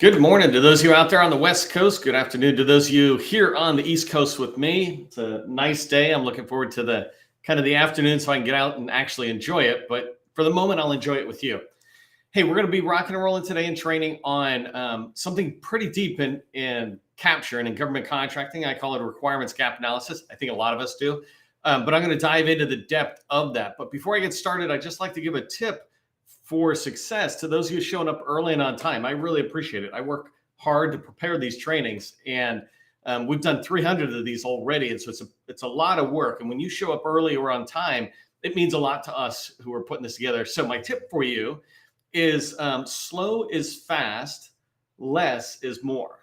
Good morning to those of you out there on the West Coast. Good afternoon to those of you here on the East Coast with me. It's a nice day. I'm looking forward to the afternoon so I can get out and actually enjoy it. But for the moment, I'll enjoy it with you. Hey, we're going to be rocking and rolling today and training on something pretty deep in capture and in government contracting. I call it a requirements gap analysis. I think a lot of us do. But I'm going to dive into the depth of that. But before I get started, I'd just like to give a tip for success to those of you showing up early and on time. I really appreciate it. I work hard to prepare these trainings, and we've done 300 of these already. And so it's a lot of work. And when you show up early or on time, it means a lot to us who are putting this together. So my tip for you is slow is fast, less is more.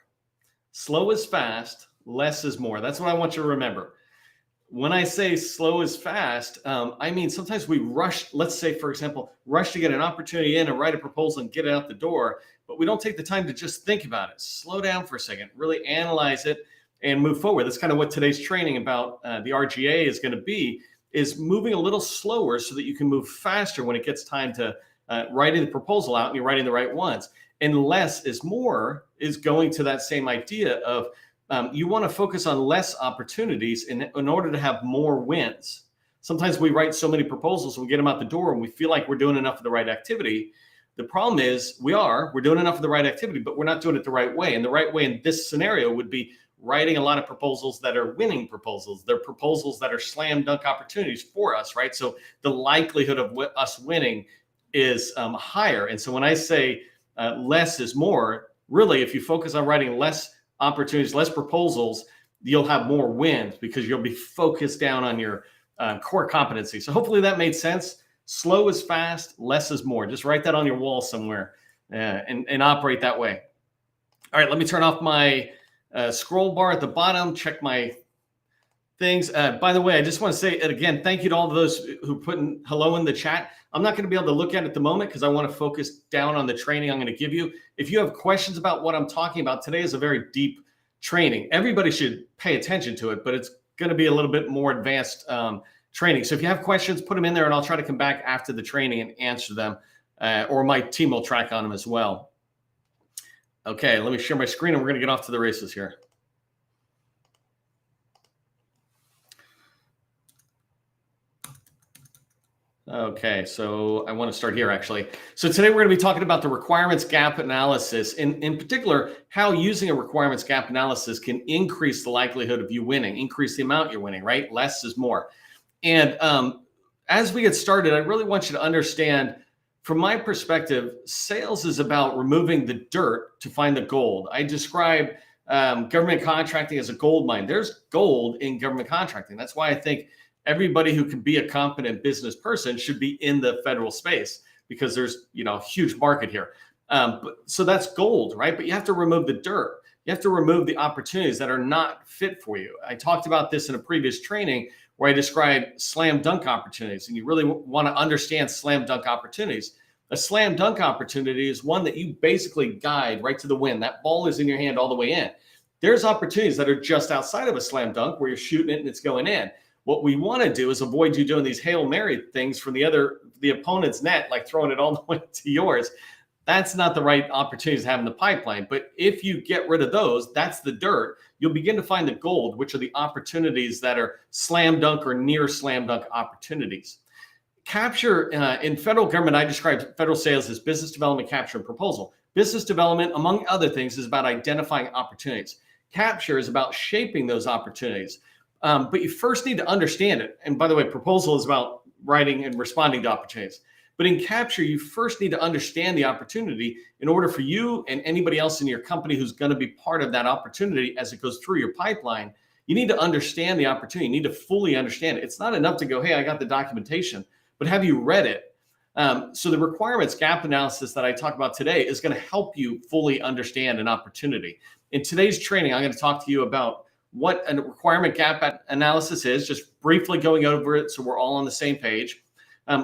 Slow is fast, less is more. That's what I want you to remember. When I say slow is fast, I mean sometimes we rush, let's say, for example, rush to get an opportunity in and write a proposal and get it out the door, but we don't take the time to just think about it. Slow down for a second, really analyze it and move forward. That's kind of what today's training about the RGA is going to be, is moving a little slower so that you can move faster when it gets time to writing the proposal out and you're writing the right ones. And less is more is going to that same idea of you want to focus on less opportunities in order to have more wins. Sometimes we write so many proposals and we get them out the door and we feel like we're doing enough of the right activity. The problem is we're doing enough of the right activity, but we're not doing it the right way. And the right way in this scenario would be writing a lot of proposals that are winning proposals. They're proposals that are slam dunk opportunities for us, right? So the likelihood of us winning is higher. And so when I say less is more, really, if you focus on writing less opportunities, less proposals, you'll have more wins because you'll be focused down on your core competency. So hopefully that made sense. Slow is fast, less is more. Just write that on your wall somewhere and operate that way. All right, let me turn off my scroll bar at the bottom, check my things. By the way, I just want to say it again, thank you to all of those who put in hello in the chat. I'm not going to be able to look at it at the moment because I want to focus down on the training I'm going to give you. If you have questions about what I'm talking about, today is a very deep training. Everybody should pay attention to it, but it's going to be a little bit more advanced training. So if you have questions, put them in there and I'll try to come back after the training and answer them, or my team will track on them as well. Okay, let me share my screen and we're going to get off to the races here. Okay, so I want to start here actually. So today we're going to be talking about the requirements gap analysis, in particular, how using a requirements gap analysis can increase the likelihood of you winning, increase the amount you're winning, right? Less is more. And as we get started, I really want you to understand, from my perspective, sales is about removing the dirt to find the gold. I describe government contracting as a gold mine. There's gold in government contracting. That's why I think everybody who can be a competent business person should be in the federal space because there's, a huge market here. So that's gold, right? But you have to remove the dirt. You have to remove the opportunities that are not fit for you. I talked about this in a previous training where I described slam dunk opportunities, and you really want to understand slam dunk opportunities. A slam dunk opportunity is one that you basically guide right to the win. That ball is in your hand all the way in. There's opportunities that are just outside of a slam dunk where you're shooting it and it's going in. What we want to do is avoid you doing these Hail Mary things from the opponent's net, like throwing it all the way to yours. That's not the right opportunities to have in the pipeline. But if you get rid of those, that's the dirt. You'll begin to find the gold, which are the opportunities that are slam dunk or near slam dunk opportunities. Capture in federal government, I describe federal sales as business development, capture, and proposal. Business development, among other things, is about identifying opportunities. Capture is about shaping those opportunities. But you first need to understand it. And by the way, proposal is about writing and responding to opportunities. But in capture, you first need to understand the opportunity in order for you and anybody else in your company who's going to be part of that opportunity as it goes through your pipeline. You need to understand the opportunity. You need to fully understand it. It's not enough to go, hey, I got the documentation, but have you read it? So the requirements gap analysis that I talk about today is going to help you fully understand an opportunity. In today's training, I'm going to talk to you about what a requirement gap analysis is, just briefly going over it so we're all on the same page,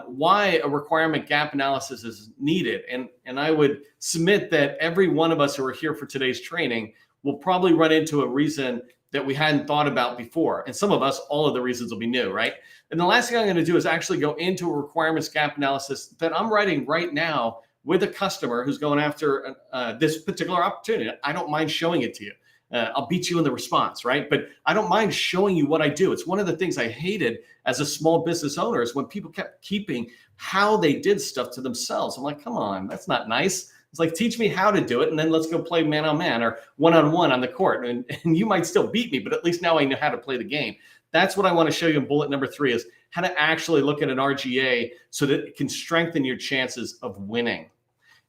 why a requirement gap analysis is needed. And I would submit that every one of us who are here for today's training will probably run into a reason that we hadn't thought about before. And some of us, all of the reasons will be new, right? And the last thing I'm going to do is actually go into a requirements gap analysis that I'm writing right now with a customer who's going after this particular opportunity, I don't mind showing it to you. I'll beat you in the response, right? But I don't mind showing you what I do. It's one of the things I hated as a small business owner is when people kept keeping how they did stuff to themselves. I'm like, come on, that's not nice. It's like, teach me how to do it, and then let's go play man on man or one-on-one on the court. And you might still beat me, but at least now I know how to play the game. That's what I want to show you in bullet number 3 is how to actually look at an RGA so that it can strengthen your chances of winning.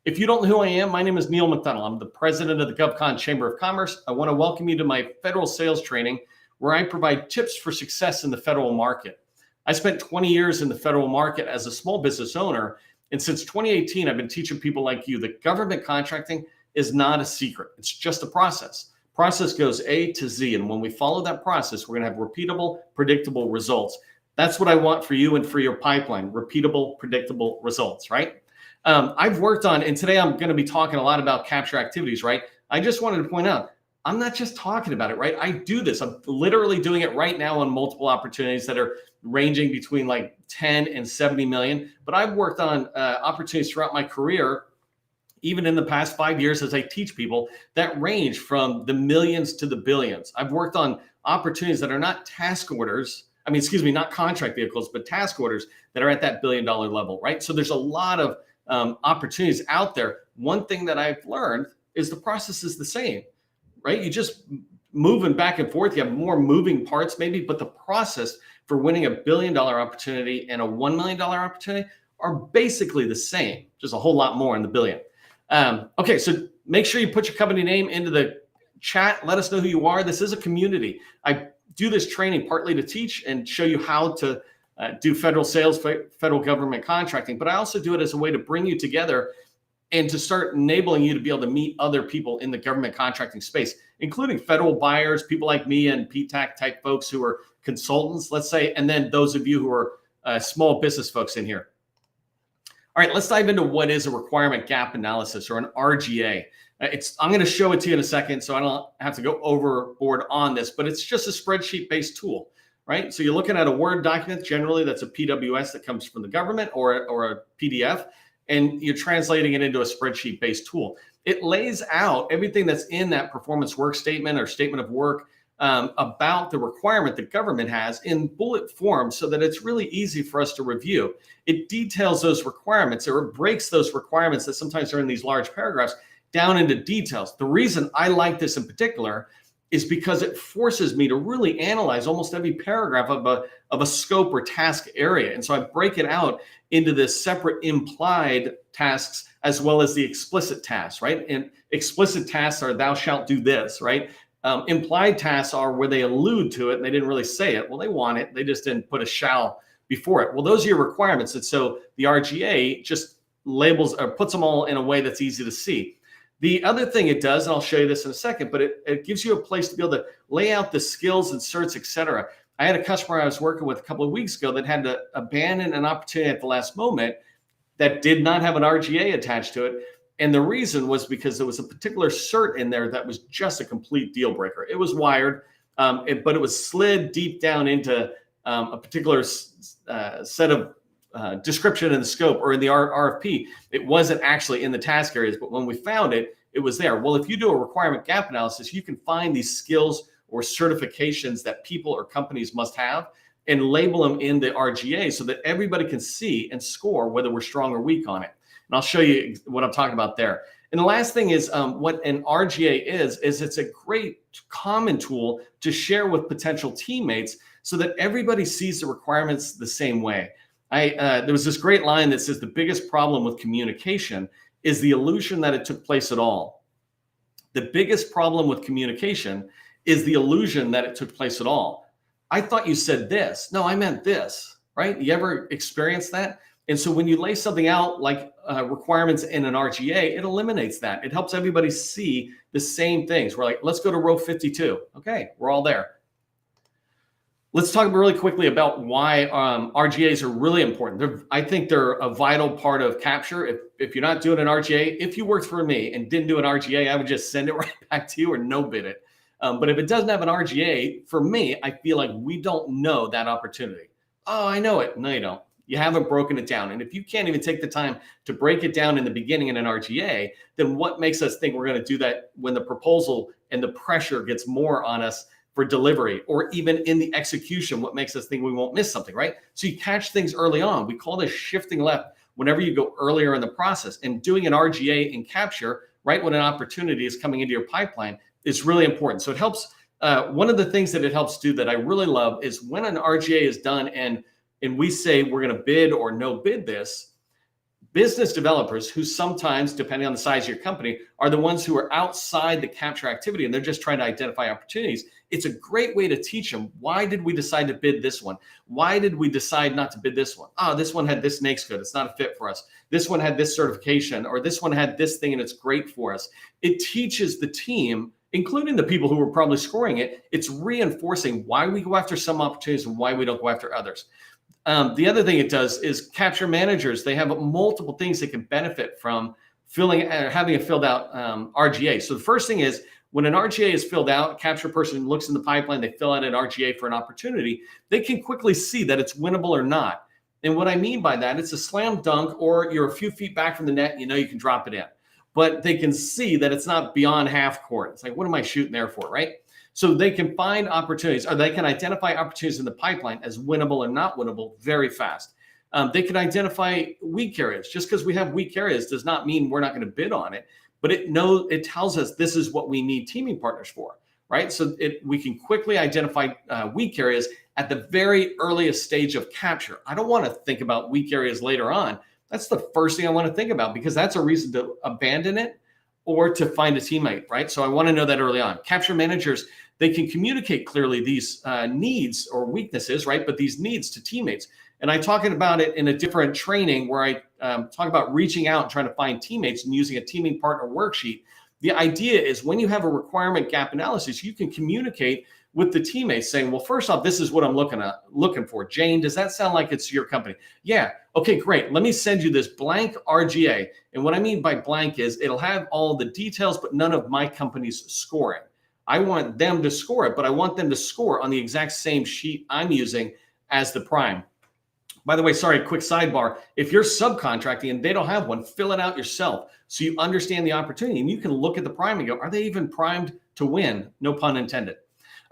If you don't know who I am, my name is Neil McDonnell. I'm the president of the GovCon Chamber of Commerce. I want to welcome you to my federal sales training where I provide tips for success in the federal market. I spent 20 years in the federal market as a small business owner. And since 2018, I've been teaching people like you that government contracting is not a secret. It's just a process. Process goes A to Z. And when we follow that process, we're going to have repeatable, predictable results. That's what I want for you and for your pipeline, repeatable, predictable results, right? I've worked on, and today I'm going to be talking a lot about capture activities, right? I just wanted to point out, I'm not just talking about it, right? I do this. I'm literally doing it right now on multiple opportunities that are ranging between like 10 and 70 million. But I've worked on opportunities throughout my career, even in the past 5 years as I teach people, that range from the millions to the billions. I've worked on opportunities that are not task orders. Not contract vehicles, but task orders that are at that $1 billion level, right? So there's a lot of opportunities out there. One thing that I've learned is the process is the same, right? You just moving back and forth. You have more moving parts maybe, but the process for winning a $1 billion opportunity and a $1 million opportunity are basically the same, just a whole lot more in the billion. Okay, so make sure you put your company name into the chat. Let us know who you are. This is a community. I do this training partly to teach and show you how to do federal sales, federal government contracting, but I also do it as a way to bring you together and to start enabling you to be able to meet other people in the government contracting space, including federal buyers, people like me and PTAC type folks who are consultants, let's say, and then those of you who are small business folks in here. All right, let's dive into what is a requirement gap analysis or an RGA. I'm going to show it to you in a second, so I don't have to go overboard on this, but it's just a spreadsheet-based tool, right? So you're looking at a Word document, generally that's a PWS that comes from the government or a PDF, and you're translating it into a spreadsheet-based tool. It lays out everything that's in that performance work statement or statement of work about the requirement the government has in bullet form so that it's really easy for us to review. It details those requirements, or it breaks those requirements that sometimes are in these large paragraphs down into details. The reason I like this in particular is because it forces me to really analyze almost every paragraph of a scope or task area. And so I break it out into this separate implied tasks as well as the explicit tasks, right? And explicit tasks are thou shalt do this, right? Implied tasks are where they allude to it and they didn't really say it. Well, they want it. They just didn't put a shall before it. Well, those are your requirements. And so the RGA just labels or puts them all in a way that's easy to see. The other thing it does, and I'll show you this in a second, but it gives you a place to be able to lay out the skills and certs, et cetera. I had a customer I was working with a couple of weeks ago that had to abandon an opportunity at the last moment that did not have an RGA attached to it. And the reason was because there was a particular cert in there that was just a complete deal breaker. It was wired, but it was slid deep down into a particular set of description in the scope or in the RFP. It wasn't actually in the task areas, but when we found it, it was there. Well, if you do a requirement gap analysis, you can find these skills or certifications that people or companies must have and label them in the RGA so that everybody can see and score whether we're strong or weak on it. And I'll show you what I'm talking about there. And the last thing is what an RGA is it's a great common tool to share with potential teammates so that everybody sees the requirements the same way. There was this great line that says the biggest problem with communication is the illusion that it took place at all. The biggest problem with communication is the illusion that it took place at all. I thought you said this. No, I meant this, right? You ever experienced that? And so when you lay something out like requirements in an RGA, it eliminates that. It helps everybody see the same things. We're like, let's go to row 52. Okay, we're all there. Let's talk really quickly about why RGAs are really important. I think they're a vital part of capture. If you're not doing an RGA, if you worked for me and didn't do an RGA, I would just send it right back to you or no bid it. But if it doesn't have an RGA, for me, I feel like we don't know that opportunity. Oh, I know it. No, you don't. You haven't broken it down. And if you can't even take the time to break it down in the beginning in an RGA, then what makes us think we're going to do that when the proposal and the pressure gets more on us for delivery, or even in the execution, what makes us think we won't miss something, right? So you catch things early on. We call this shifting left whenever you go earlier in the process. And doing an RGA and capture right when an opportunity is coming into your pipeline is really important. So it helps. One of the things that it helps do that I really love is when an RGA is done and we say we're going to bid or no bid this, business developers who sometimes, depending on the size of your company, are the ones who are outside the capture activity and they're just trying to identify opportunities. It's a great way to teach them, why did we decide to bid this one? Why did we decide not to bid this one? Oh, this one had this NAICS code. It's not a fit for us. This one had this certification, or this one had this thing and it's great for us. It teaches the team, including the people who were probably scoring it, it's reinforcing why we go after some opportunities and why we don't go after others. The other thing it does is capture managers. They have multiple things they can benefit from having a filled out RGA. So the first thing is when an RGA is filled out, capture person looks in the pipeline, they fill out an RGA for an opportunity, they can quickly see that it's winnable or not. And what I mean by that, it's a slam dunk, or you're a few feet back from the net, and you know you can drop it in. But they can see that it's not beyond half court. It's like, what am I shooting there for, right? So they can find opportunities, or they can identify opportunities in the pipeline as winnable and not winnable very fast. They can identify weak areas. Just because we have weak areas does not mean we're not going to bid on it, but it tells us this is what we need teaming partners for, right? So we can quickly identify weak areas at the very earliest stage of capture. I don't want to think about weak areas later on. That's the first thing I want to think about, because that's a reason to abandon it or to find a teammate, right? So I want to know that early on. Capture managers, they can communicate clearly these needs or weaknesses, right? But these needs to teammates. And I talk about it in a different training where I talk about reaching out and trying to find teammates and using a teaming partner worksheet. The idea is when you have a requirement gap analysis, you can communicate with the teammates saying, well, first off, this is what I'm looking for. Jane, does that sound like it's your company? Yeah. Okay, great. Let me send you this blank RGA. And what I mean by blank is it'll have all the details, but none of my company's scoring. I want them to score it, but I want them to score on the exact same sheet I'm using as the prime. By the way, sorry, quick sidebar. If you're subcontracting and they don't have one, fill it out yourself so you understand the opportunity and you can look at the prime and go, are they even primed to win? No pun intended.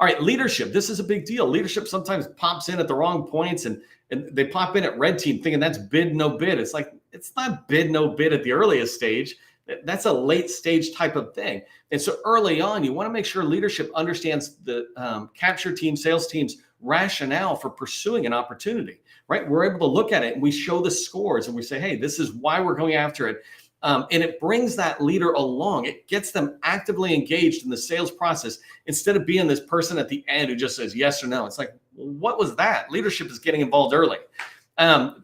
All right, leadership. This is a big deal. Leadership sometimes pops in at the wrong points and they pop in at red team thinking that's bid, no bid. It's like, it's not bid, no bid at the earliest stage. That's a late stage type of thing. And so early on, you want to make sure leadership understands the capture team, sales team's rationale for pursuing an opportunity, right? We're able to look at it and we show the scores and we say, hey, this is why we're going after it. And it brings that leader along. It gets them actively engaged in the sales process instead of being this person at the end who just says yes or no. It's like, well, what was that? Leadership is getting involved early.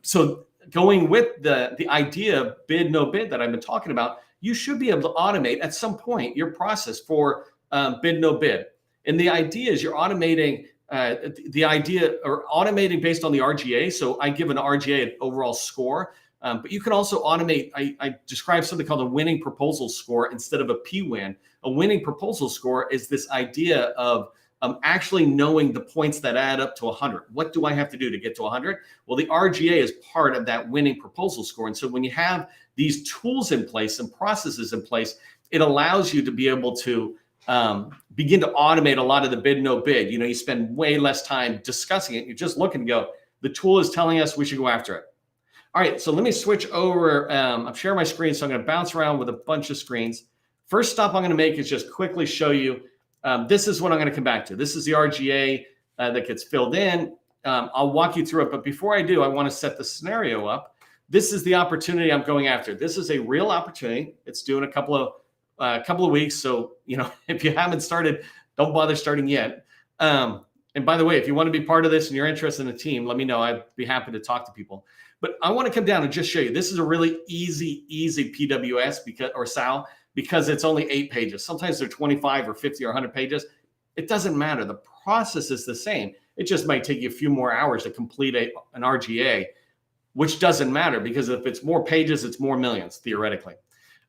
So going with the idea of bid, no bid that I've been talking about, you should be able to automate at some point your process for bid, no bid. And the idea is you're automating automating based on the RGA. So I give an RGA an overall score. But you can also automate. I describe something called a winning proposal score instead of a P-win. A winning proposal score is this idea of actually knowing the points that add up to 100. What do I have to do to get to 100? Well, the RGA is part of that winning proposal score. And so when you have these tools in place and processes in place, it allows you to be able to begin to automate a lot of the bid, no bid. You spend way less time discussing it. You just look and go, the tool is telling us we should go after it. All right, so let me switch over. I'm sharing my screen, so I'm going to bounce around with a bunch of screens. First stop I'm going to make is just quickly show you. This is what I'm going to come back to. This is the RGA that gets filled in. I'll walk you through it, but before I do, I want to set the scenario up. This is the opportunity I'm going after. This is a real opportunity. It's due in a couple of weeks, so if you haven't started, don't bother starting yet. And by the way, if you want to be part of this and you're interested in a team, let me know. I'd be happy to talk to people. But I want to come down and just show you. This is a really easy PWS or SAL because it's only 8 pages. Sometimes they're 25 or 50 or 100 pages. It doesn't matter. The process is the same. It just might take you a few more hours to complete an RGA, which doesn't matter because if it's more pages, it's more millions, theoretically.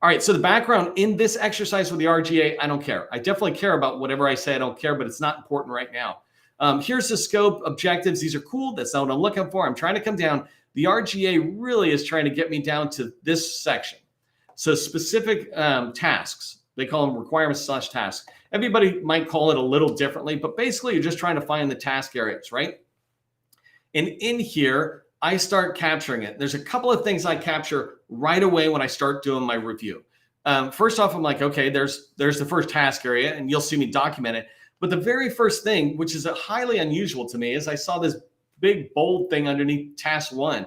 All right, so the background in this exercise with the RGA, I don't care. I definitely care about whatever I say. I don't care, but it's not important right now. Here's the scope, objectives. These are cool. That's not what I'm looking for. I'm trying to come down. The RGA really is trying to get me down to this section. So specific tasks, they call them requirements/tasks. Everybody might call it a little differently, but basically you're just trying to find the task areas, right? And in here, I start capturing it. There's a couple of things I capture right away when I start doing my review. First off, I'm like, okay, there's the first task area, and you'll see me document it. But the very first thing, which is highly unusual to me, is I saw this big bold thing underneath task 1.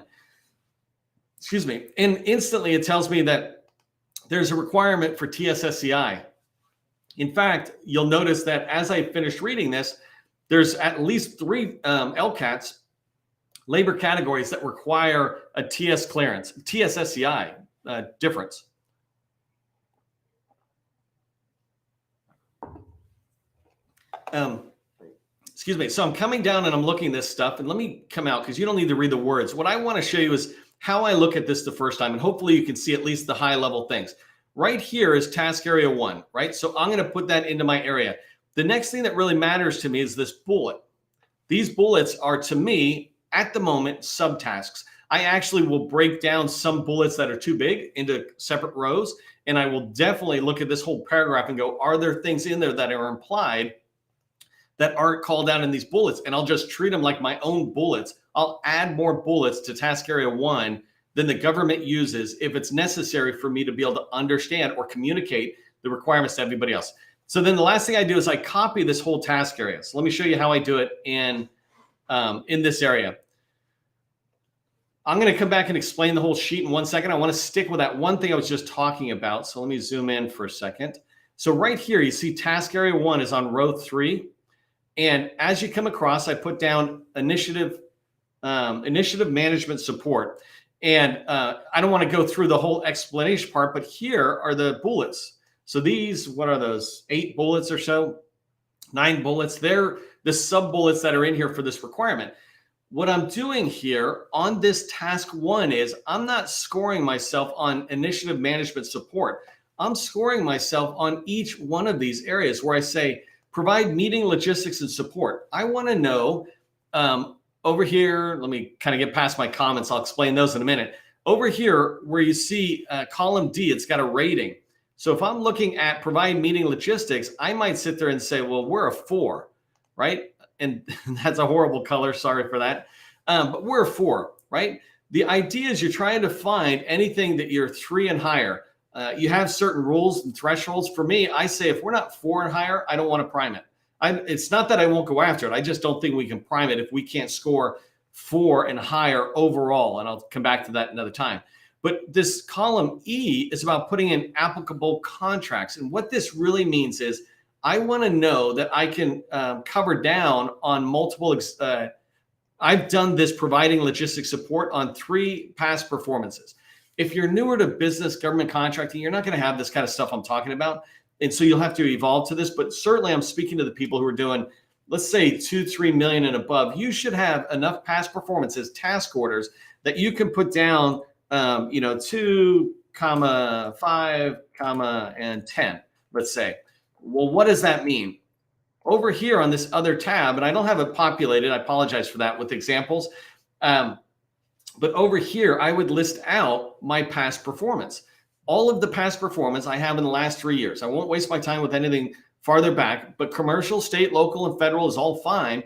Excuse me. And instantly it tells me that there's a requirement for TSSCI. In fact, you'll notice that as I finished reading this, there's at least 3 LCATs, labor categories, that require a TS clearance, TSSCI difference. Excuse me. So I'm coming down and I'm looking at this stuff, and let me come out because you don't need to read the words. What I want to show you is how I look at this the first time, and hopefully you can see at least the high level things. Right here is task area 1, right? So I'm going to put that into my area. The next thing that really matters to me is this bullet. These bullets are, to me, at the moment, subtasks. I actually will break down some bullets that are too big into separate rows, and I will definitely look at this whole paragraph and go, are there things in there that are implied that aren't called out in these bullets? And I'll just treat them like my own bullets. I'll add more bullets to task area 1 than the government uses if it's necessary for me to be able to understand or communicate the requirements to everybody else. So then the last thing I do is I copy this whole task area. So let me show you how I do it in this area. I'm going to come back and explain the whole sheet in 1 second. I want to stick with that one thing I was just talking about. So let me zoom in for a second. So right here, you see task area 1 is on row 3. And as you come across, I put down initiative management support. And I don't want to go through the whole explanation part, but here are the bullets. So these, what are those, 8 bullets or so, 9 bullets? They're the sub bullets that are in here for this requirement. What I'm doing here on this task 1 is I'm not scoring myself on initiative management support. I'm scoring myself on each one of these areas where I say, provide meeting logistics and support. I want to know over here, let me kind of get past my comments. I'll explain those in a minute. Over here where you see column D, it's got a rating. So if I'm looking at provide meeting logistics, I might sit there and say, well, we're a 4, right? And that's a horrible color. Sorry for that. But we're a 4, right? The idea is you're trying to find anything that you're 3 and higher. You have certain rules and thresholds. For me, I say if we're not 4 and higher, I don't want to prime it. It's not that I won't go after it. I just don't think we can prime it if we can't score 4 and higher overall. And I'll come back to that another time. But this column E is about putting in applicable contracts. And what this really means is I want to know that I can cover down on multiple. I've done this providing logistics support on 3 past performances. If you're newer to business government contracting, you're not going to have this kind of stuff I'm talking about. And so you'll have to evolve to this. But certainly I'm speaking to the people who are doing, let's say, 2-3 million and above. You should have enough past performances, task orders, that you can put down 2, 5, and 10, let's say. Well, what does that mean? Over here on this other tab, and I don't have it populated, I apologize for that with examples. But over here, I would list out my past performance. All of the past performance I have in the last 3 years. I won't waste my time with anything farther back, but commercial, state, local, and federal is all fine.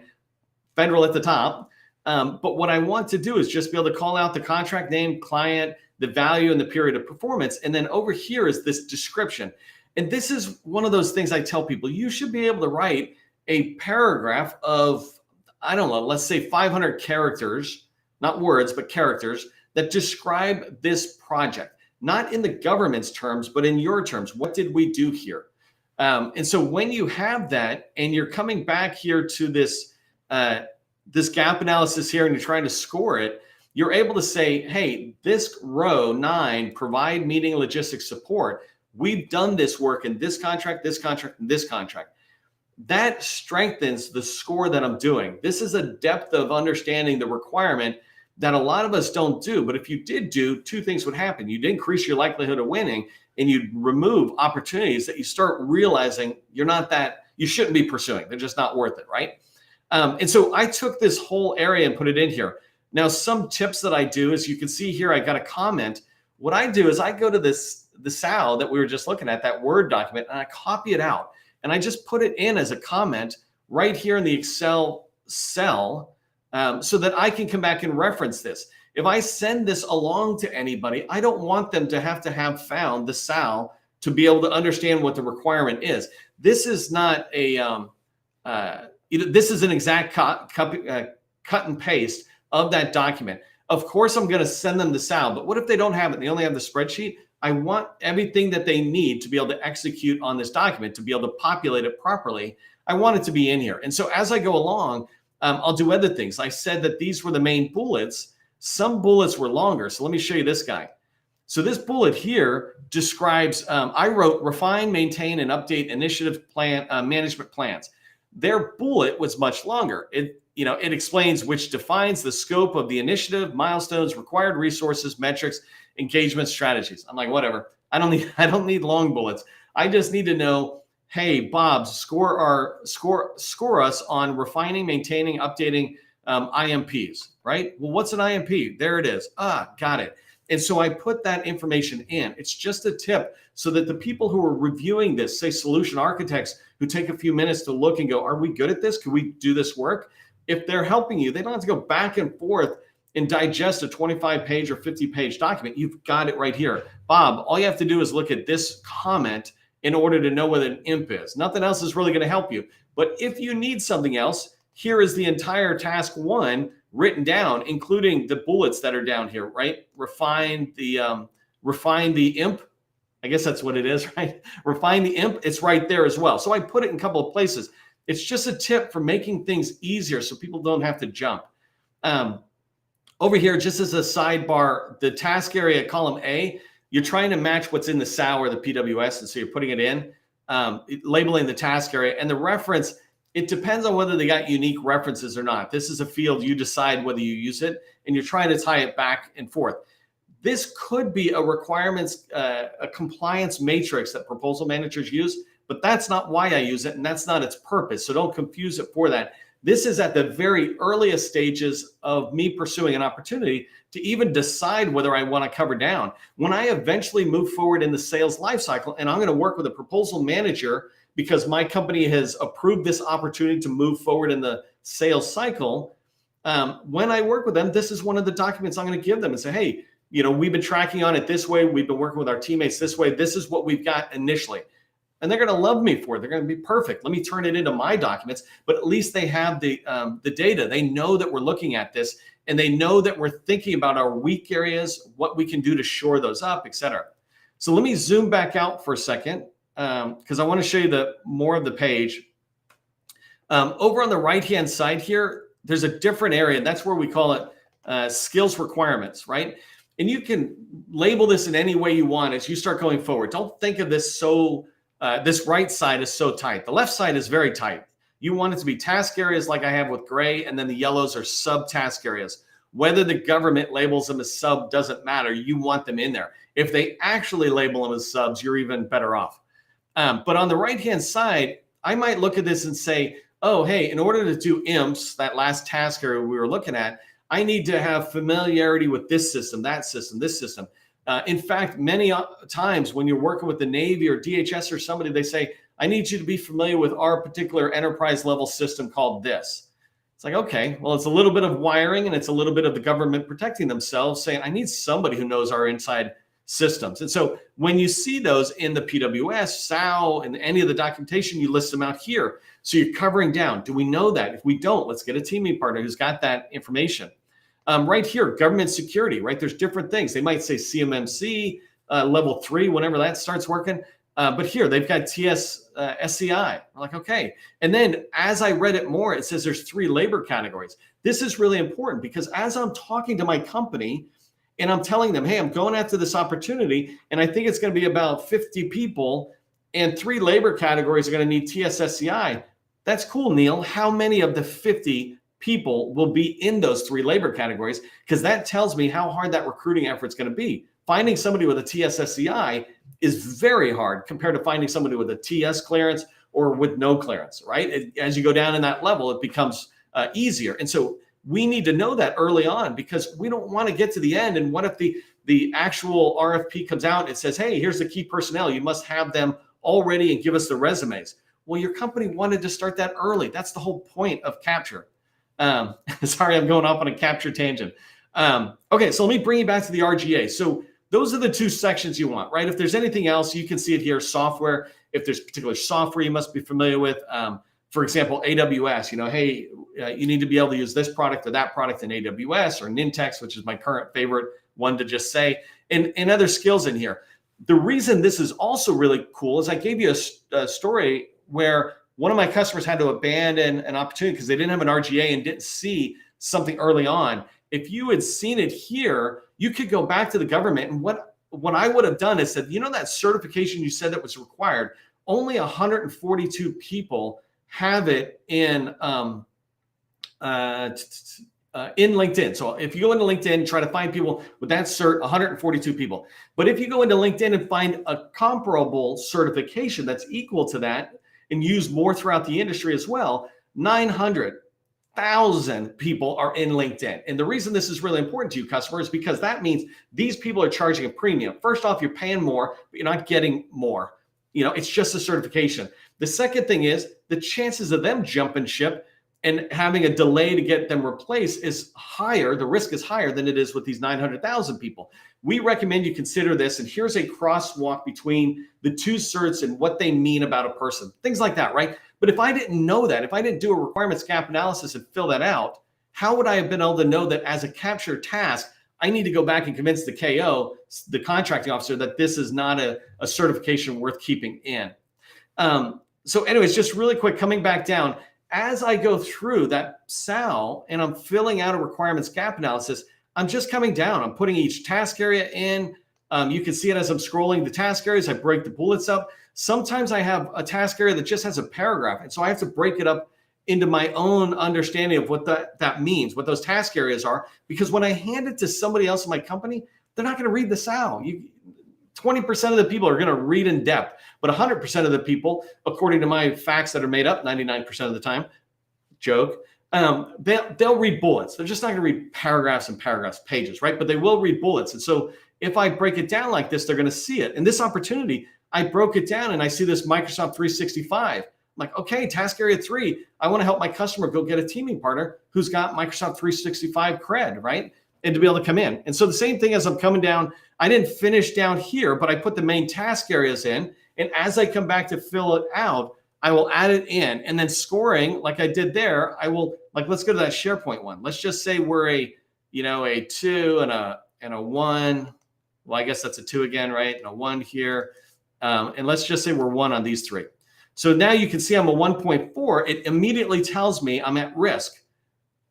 Federal at the top. But what I want to do is just be able to call out the contract name, client, the value, and the period of performance. And then over here is this description. And this is one of those things I tell people, you should be able to write a paragraph of, I don't know, let's say 500 characters, not words, but characters that describe this project, not in the government's terms, but in your terms. What did we do here? And so when you have that and you're coming back here to this, this gap analysis here and you're trying to score it, you're able to say, hey, this row 9, provide meeting logistics support. We've done this work in this contract, and this contract. That strengthens the score that I'm doing. This is a depth of understanding the requirement that a lot of us don't do. But if you did do, 2 things would happen. You'd increase your likelihood of winning, and you'd remove opportunities that you start realizing you shouldn't be pursuing. They're just not worth it, right? And so I took this whole area and put it in here. Now, some tips that I do, as you can see here, I got a comment. What I do is I go to the SAL that we were just looking at, that Word document, and I copy it out. And I just put it in as a comment right here in the Excel cell so that I can come back and reference this. If I send this along to anybody, I don't want them to have found the SAL to be able to understand what the requirement is. This is not a, this is an exact cut and paste of that document. Of course, I'm going to send them the SAL, but what if they don't have it and they only have the spreadsheet? I want everything that they need to be able to execute on this document, to be able to populate it properly. I want it to be in here. And so as I go along, I'll do other things. I said that these were the main bullets. Some bullets were longer. So let me show you this guy. So this bullet here describes, I wrote refine, maintain, and update initiative plan management plans. Their bullet was much longer. It explains which defines the scope of the initiative, milestones, required resources, metrics, engagement strategies. I'm like, whatever. I don't need long bullets. I just need to know, hey, Bob, score us on refining, maintaining, updating IMPs, right? Well, what's an IMP? There it is. Got it. And so I put that information in. It's just a tip so that the people who are reviewing this, say solution architects who take a few minutes to look and go, are we good at this? Can we do this work? If they're helping you, they don't have to go back and forth and digest a 25-page or 50-page document. You've got it right here. Bob, all you have to do is look at this comment in order to know what an IMP is. Nothing else is really going to help you. But if you need something else, here is the entire task one written down, including the bullets that are down here, right? Refine the IMP. I guess that's what it is, right? Refine the IMP. It's right there as well. So I put it in a couple of places. It's just a tip for making things easier so people don't have to jump. Over here, just as a sidebar, the task area, column A, you're trying to match what's in the SAL or the PWS, and so you're putting it in, labeling the task area. And the reference, it depends on whether they got unique references or not. This is a field you decide whether you use it, and you're trying to tie it back and forth. This could be a requirements, a compliance matrix that proposal managers use, but that's not why I use it, and that's not its purpose. So don't confuse it for that. This is at the very earliest stages of me pursuing an opportunity to even decide whether I want to cover down. When I eventually move forward in the sales lifecycle, and I'm going to work with a proposal manager because my company has approved this opportunity to move forward in the sales cycle, when I work with them, this is one of the documents I'm going to give them and say, hey, we've been tracking on it this way. We've been working with our teammates this way. This is what we've got initially. And they're going to love me for it. They're going to be perfect. Let me turn it into my documents, but at least they have the data. They know that we're looking at this, and they know that we're thinking about our weak areas, what we can do to shore those up, et cetera. So let me zoom back out for a second because I want to show you more of the page. Over on the right-hand side here, there's a different area. That's where we call it skills requirements, right? And you can label this in any way you want as you start going forward. Don't think of this this right side is so tight. The left side is very tight. You want it to be task areas like I have with gray, and then the yellows are sub-task areas. Whether the government labels them as sub doesn't matter. You want them in there. If they actually label them as subs, you're even better off. But on the right-hand side, I might look at this and say, oh, hey, in order to do IMPs, that last task area we were looking at, I need to have familiarity with this system, that system, this system. In fact, many times when you're working with the Navy or DHS or somebody, they say, I need you to be familiar with our particular enterprise level system called this. It's like, okay, well, it's a little bit of wiring and it's a little bit of the government protecting themselves saying, I need somebody who knows our inside systems. And so when you see those in the PWS, SAL, and any of the documentation, you list them out here. So you're covering down. Do we know that? If we don't, let's get a teaming partner who's got that information. Right here, government security, right? There's different things. They might say CMMC, level 3, whenever that starts working. But here, they've got SCI. We're like, okay. And then as I read it more, it says there's 3 labor categories. This is really important because as I'm talking to my company and I'm telling them, hey, I'm going after this opportunity, and I think it's going to be about 50 people, and 3 labor categories are going to need TSSCI. That's cool, Neil. How many of the 50 people will be in those 3 labor categories? Because that tells me how hard that recruiting effort is going to be. Finding somebody with a TSSCI is very hard compared to finding somebody with a TS clearance or with no clearance, right? As you go down in that level, it becomes easier. And so we need to know that early on, because we don't want to get to the end. And what if the actual RFP comes out and it says, hey, here's the key personnel. You must have them already and give us the resumes. Well, your company wanted to start that early. That's the whole point of capture. Sorry, I'm going off on a capture tangent. Okay, so let me bring you back to the RGA. So those are the two sections you want, right? If there's anything else, you can see it here, software. If there's particular software you must be familiar with, for example, AWS, hey, you need to be able to use this product or that product in AWS, or Nintex, which is my current favorite one to just say, and other skills in here. The reason this is also really cool is I gave you a story where one of my customers had to abandon an opportunity because they didn't have an RGA and didn't see something early on. If you had seen it here, you could go back to the government, and what I would have done is said, that certification you said that was required, only 142 people have it in LinkedIn. So if you go into LinkedIn, try to find people with that cert, 142 people. But if you go into LinkedIn and find a comparable certification that's equal to that and use more throughout the industry as well, 900,000 people are in LinkedIn. And the reason this is really important to you customers is because that means these people are charging a premium. First off, you're paying more, but you're not getting more. It's just a certification. The second thing is the chances of them jumping ship and having a delay to get them replaced is higher. The risk is higher than it is with these 900,000 people. We recommend you consider this. And here's a crosswalk between the two certs and what they mean about a person, things like that, right? But if I didn't know that, if I didn't do a requirements gap analysis and fill that out, how would I have been able to know that as a capture task, I need to go back and convince the KO, the contracting officer, that this is not a certification worth keeping in. So anyways, just really quick, coming back down, as I go through that SAL and I'm filling out a requirements gap analysis, I'm just coming down. I'm putting each task area in. You can see it as I'm scrolling the task areas. I break the bullets up. Sometimes I have a task area that just has a paragraph. And so I have to break it up into my own understanding of what that means, what those task areas are. Because when I hand it to somebody else in my company, they're not going to read the SAL. 20% of the people are going to read in depth, but 100% of the people, according to my facts that are made up 99% of the time, joke, they'll read bullets. They're just not going to read paragraphs and paragraphs, pages, right? But they will read bullets. And so if I break it down like this, they're going to see it. And this opportunity, I broke it down and I see this Microsoft 365. I'm like, okay, task area 3, I want to help my customer go get a teaming partner who's got Microsoft 365 cred, right? And to be able to come in. And so the same thing as I'm coming down, I didn't finish down here, but I put the main task areas in. And as I come back to fill it out, I will add it in. And then scoring, like I did there, I will, let's go to that SharePoint one. Let's just say we're a 2 and a 1. Well, I guess that's a 2 again, right? And a 1 here. And let's just say we're 1 on these 3. So now you can see I'm a 1.4. It immediately tells me I'm at risk.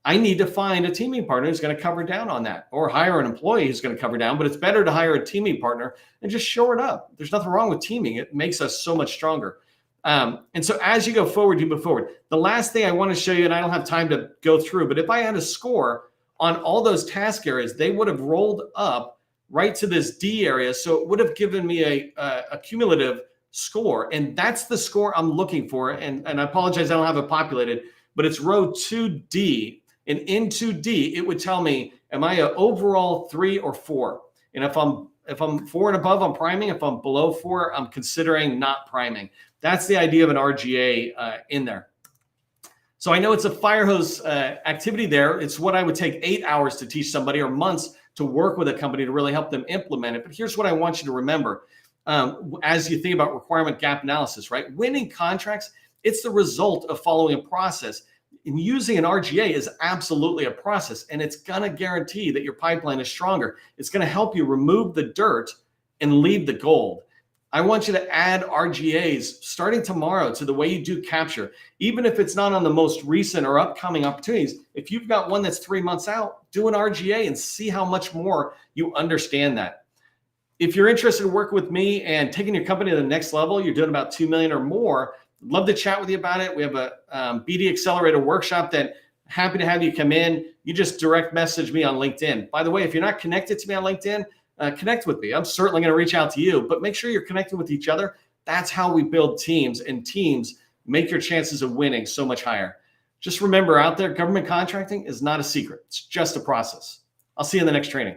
I need to find a teaming partner who's going to cover down on that, or hire an employee who's going to cover down. But it's better to hire a teaming partner and just shore it up. There's nothing wrong with teaming. It makes us so much stronger. And so as you go forward, you move forward. The last thing I want to show you, and I don't have time to go through, but if I had a score on all those task areas, they would have rolled up right to this D area. So it would have given me a cumulative score. And that's the score I'm looking for. And I apologize, I don't have it populated, but it's row 2D. And in 2D, it would tell me, am I an overall 3 or 4? And if I'm 4 and above, I'm priming. If I'm below 4, I'm considering not priming. That's the idea of an RGA in there. So I know it's a fire hose activity there. It's what I would take 8 hours to teach somebody, or months to work with a company to really help them implement it. But here's what I want you to remember as you think about requirement gap analysis, right? Winning contracts, it's the result of following a process. And using an RGA is absolutely a process, and it's going to guarantee that your pipeline is stronger. It's going to help you remove the dirt and leave the gold. I want you to add RGAs starting tomorrow to the way you do capture, even if it's not on the most recent or upcoming opportunities. If you've got one that's 3 months out, do an RGA and see how much more you understand that. If you're interested in working with me and taking your company to the next level, you're doing about 2 million or more, I'd love to chat with you about it. We have a BD Accelerator workshop that happy to have you come in. You just direct message me on LinkedIn. By the way, if you're not connected to me on LinkedIn, connect with me. I'm certainly going to reach out to you, but make sure you're connected with each other. That's how we build teams, and teams make your chances of winning so much higher. Just remember out there, government contracting is not a secret. It's just a process. I'll see you in the next training.